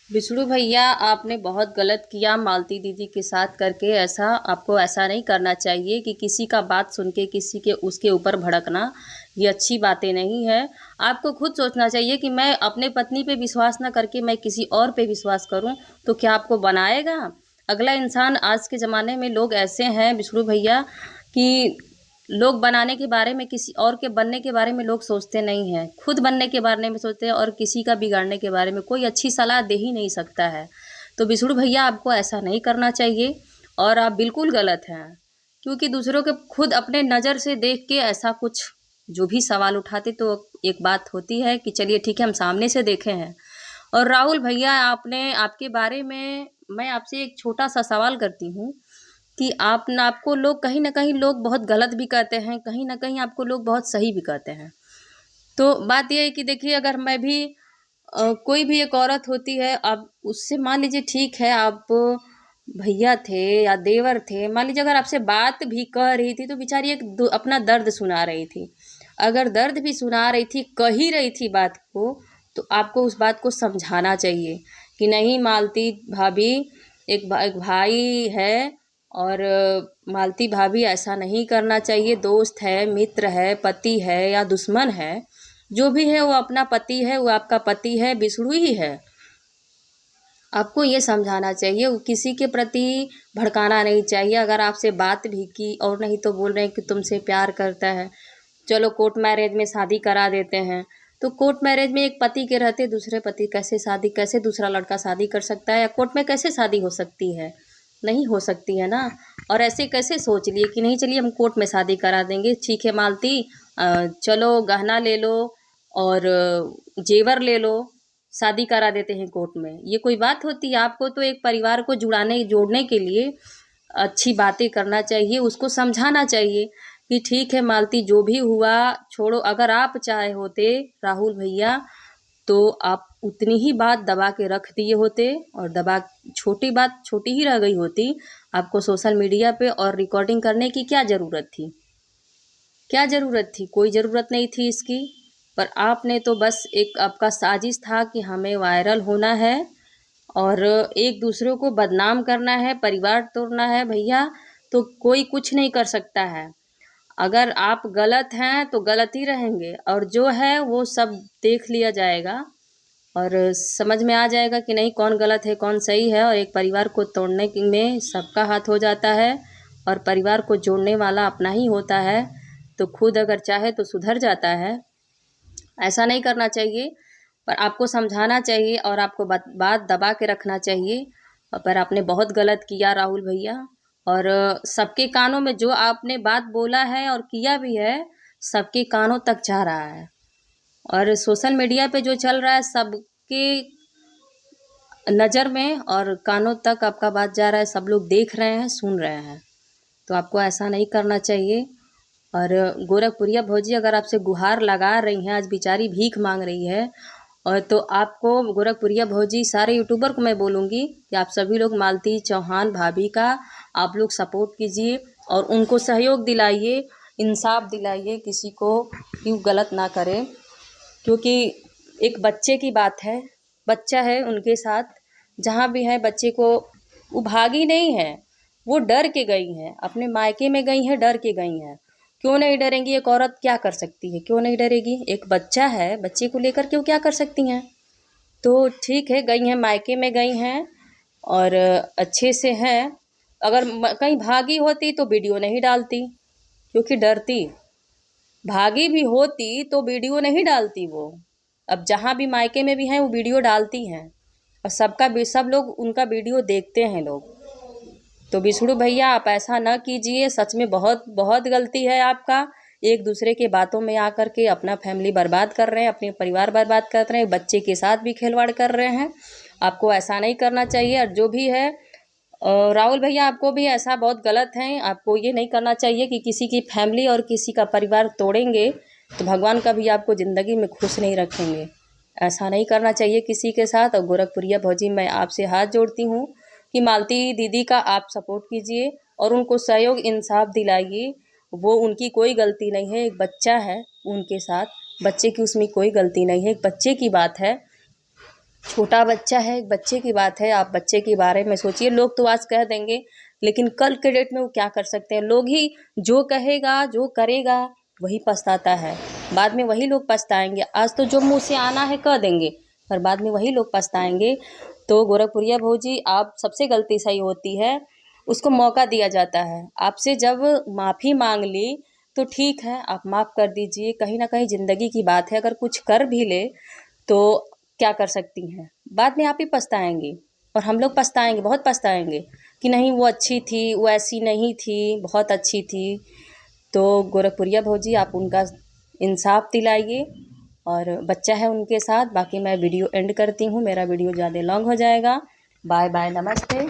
विष्णु भैया, आपने बहुत गलत किया मालती दीदी के साथ करके। ऐसा आपको ऐसा नहीं करना चाहिए कि किसी का बात सुन के किसी के उसके ऊपर भड़कना, ये अच्छी बातें नहीं है। आपको खुद सोचना चाहिए कि मैं अपने पत्नी पे विश्वास ना करके मैं किसी और पे विश्वास करूं, तो क्या आपको बनाएगा अगला इंसान? आज के ज़माने में लोग ऐसे हैं विष्णु भैया कि लोग बनाने के बारे में, किसी और के बनने के बारे में लोग सोचते नहीं हैं, खुद बनने के बारे में सोचते हैं, और किसी का बिगाड़ने के बारे में कोई अच्छी सलाह दे ही नहीं सकता है। तो विष्णु भैया, आपको ऐसा नहीं करना चाहिए और आप बिल्कुल गलत हैं, क्योंकि दूसरों के खुद अपने नज़र से देख के ऐसा कुछ जो भी सवाल उठाते तो एक बात होती है कि चलिए ठीक है, हम सामने से देखे हैं। और राहुल भैया, आपने आपके बारे में मैं आपसे एक छोटा सा सवाल करती हूँ कि आपको लोग कहीं न कहीं लोग बहुत गलत भी कहते हैं, कहीं न कहीं आपको लोग बहुत सही भी कहते हैं। तो बात ये है कि देखिए, अगर मैं भी कोई भी एक औरत होती है, आप उससे मान लीजिए ठीक है, आप भैया थे या देवर थे, मान लीजिए अगर आपसे बात भी कह रही थी तो बेचारी अपना दर्द सुना रही थी। अगर दर्द भी सुना रही थी, कह ही रही थी बात को, तो आपको उस बात को समझाना चाहिए कि नहीं मालती भाभी, एक भाई है, और मालती भाभी ऐसा नहीं करना चाहिए। दोस्त है, मित्र है, पति है या दुश्मन है, जो भी है वो अपना पति है, वो आपका पति है, विष्णु ही है। आपको ये समझाना चाहिए, वो किसी के प्रति भड़काना नहीं चाहिए। अगर आपसे बात भी की और नहीं तो बोल रहे हैं कि तुमसे प्यार करता है, चलो कोर्ट मैरिज में शादी करा देते हैं। तो कोर्ट मैरिज में एक पति के रहते दूसरे पति कैसे दूसरा लड़का शादी कर सकता है, या कोर्ट में कैसे शादी हो सकती है? नहीं हो सकती है ना। और ऐसे कैसे सोच लिए कि नहीं चलिए हम कोर्ट में शादी करा देंगे, ठीक है मालती, चलो गहना ले लो और जेवर ले लो, शादी करा देते हैं कोर्ट में। ये कोई बात होती है? आपको तो एक परिवार को जोड़ने के लिए अच्छी बातें करना चाहिए, उसको समझाना चाहिए कि ठीक है मालती, जो भी हुआ छोड़ो। अगर आप चाहे होते राहुल भैया, तो आप उतनी ही बात दबा के रख दिए होते, और दबा छोटी बात छोटी ही रह गई होती। आपको सोशल मीडिया पे और रिकॉर्डिंग करने की क्या ज़रूरत थी? क्या ज़रूरत थी? कोई ज़रूरत नहीं थी इसकी। पर आपने तो बस, एक आपका साजिश था कि हमें वायरल होना है और एक दूसरे को बदनाम करना है, परिवार तोड़ना है। भैया, तो कोई कुछ नहीं कर सकता है। अगर आप गलत हैं तो गलत ही रहेंगे, और जो है वो सब देख लिया जाएगा और समझ में आ जाएगा कि नहीं कौन गलत है कौन सही है। और एक परिवार को तोड़ने में सबका हाथ हो जाता है, और परिवार को जोड़ने वाला अपना ही होता है। तो खुद अगर चाहे तो सुधर जाता है। ऐसा नहीं करना चाहिए, पर आपको समझाना चाहिए और आपको बात दबा के रखना चाहिए। पर आपने बहुत गलत किया राहुल भैया, और सबके कानों में जो आपने बात बोला है और किया भी है, सबके कानों तक जा रहा है। और सोशल मीडिया पे जो चल रहा है, सबके नज़र में और कानों तक आपका बात जा रहा है, सब लोग देख रहे हैं, सुन रहे हैं। तो आपको ऐसा नहीं करना चाहिए। और गोरखपुरिया भौजी अगर आपसे गुहार लगा रही हैं, आज बेचारी भीख मांग रही है, और तो आपको गोरखपुरिया भौजी, सारे यूट्यूबर को मैं बोलूँगी कि आप सभी लोग मालती चौहान भाभी का आप लोग सपोर्ट कीजिए और उनको सहयोग दिलाइए, इंसाफ दिलाइए, किसी को क्यों गलत ना करें। क्योंकि एक बच्चे की बात है, बच्चा है उनके साथ, जहाँ भी है बच्चे को, वो भागी नहीं है, वो डर के गई हैं, अपने मायके में गई हैं, डर के गई हैं। क्यों नहीं डरेंगी? एक औरत क्या कर सकती है, क्यों नहीं डरेगी? एक बच्चा है, बच्चे को लेकर के वो क्या कर सकती हैं? तो ठीक है, गई हैं, मायके में गई हैं और अच्छे से हैं। अगर कहीं भागी होती तो वीडियो नहीं डालती, क्योंकि डरती। भागी भी होती तो वीडियो नहीं डालती वो। अब जहाँ भी मायके में भी हैं वो वीडियो डालती हैं, और सब लोग उनका वीडियो देखते हैं लोग। तो विष्णु भैया, आप ऐसा ना कीजिए, सच में बहुत बहुत गलती है आपका। एक दूसरे के बातों में आकर के अपना फैमिली बर्बाद कर रहे हैं, अपने परिवार बर्बाद कर रहे हैं, बच्चे के साथ भी खिलवाड़ कर रहे हैं। आपको ऐसा नहीं करना चाहिए। और जो भी है, राहुल भैया, आपको भी ऐसा बहुत गलत है। आपको ये नहीं करना चाहिए कि किसी की फैमिली और किसी का परिवार तोड़ेंगे तो भगवान कभी आपको ज़िंदगी में खुश नहीं रखेंगे। ऐसा नहीं करना चाहिए किसी के साथ। और गोरखपुरिया भौजी, मैं आपसे हाथ जोड़ती हूँ कि मालती दीदी का आप सपोर्ट कीजिए और उनको सहयोग इंसाफ दिलाइए। वो, उनकी कोई गलती नहीं है, एक बच्चा है उनके साथ, बच्चे की उसमें कोई गलती नहीं है, एक बच्चे की बात है। छोटा बच्चा है, एक बच्चे की बात है, आप बच्चे के बारे में सोचिए। लोग तो आज कह देंगे, लेकिन कल के डेट में वो क्या कर सकते हैं। लोग ही जो कहेगा, जो करेगा वही पछताता है। बाद में वही लोग पछताएंगे। आज तो जो मुँह से आना है कह देंगे, पर बाद में वही लोग पछताएंगे। तो गोरखपुरिया भौजी, आप सबसे गलती सही होती है, उसको मौका दिया जाता है। आपसे जब माफ़ी मांग ली तो ठीक है, आप माफ़ कर दीजिए। कहीं ना कहीं ज़िंदगी की बात है, अगर कुछ कर भी ले तो क्या कर सकती हैं। बाद में आप ही पछताएंगी, और हम लोग पछताएंगे, बहुत पछताएंगे कि नहीं वो अच्छी थी, वो ऐसी नहीं थी, बहुत अच्छी थी। तो गोरखपुरिया भौजी, आप उनका इंसाफ दिलाइए, और बच्चा है उनके साथ। बाकी मैं वीडियो एंड करती हूँ, मेरा वीडियो ज़्यादा लॉन्ग हो जाएगा। बाय बाय, नमस्ते।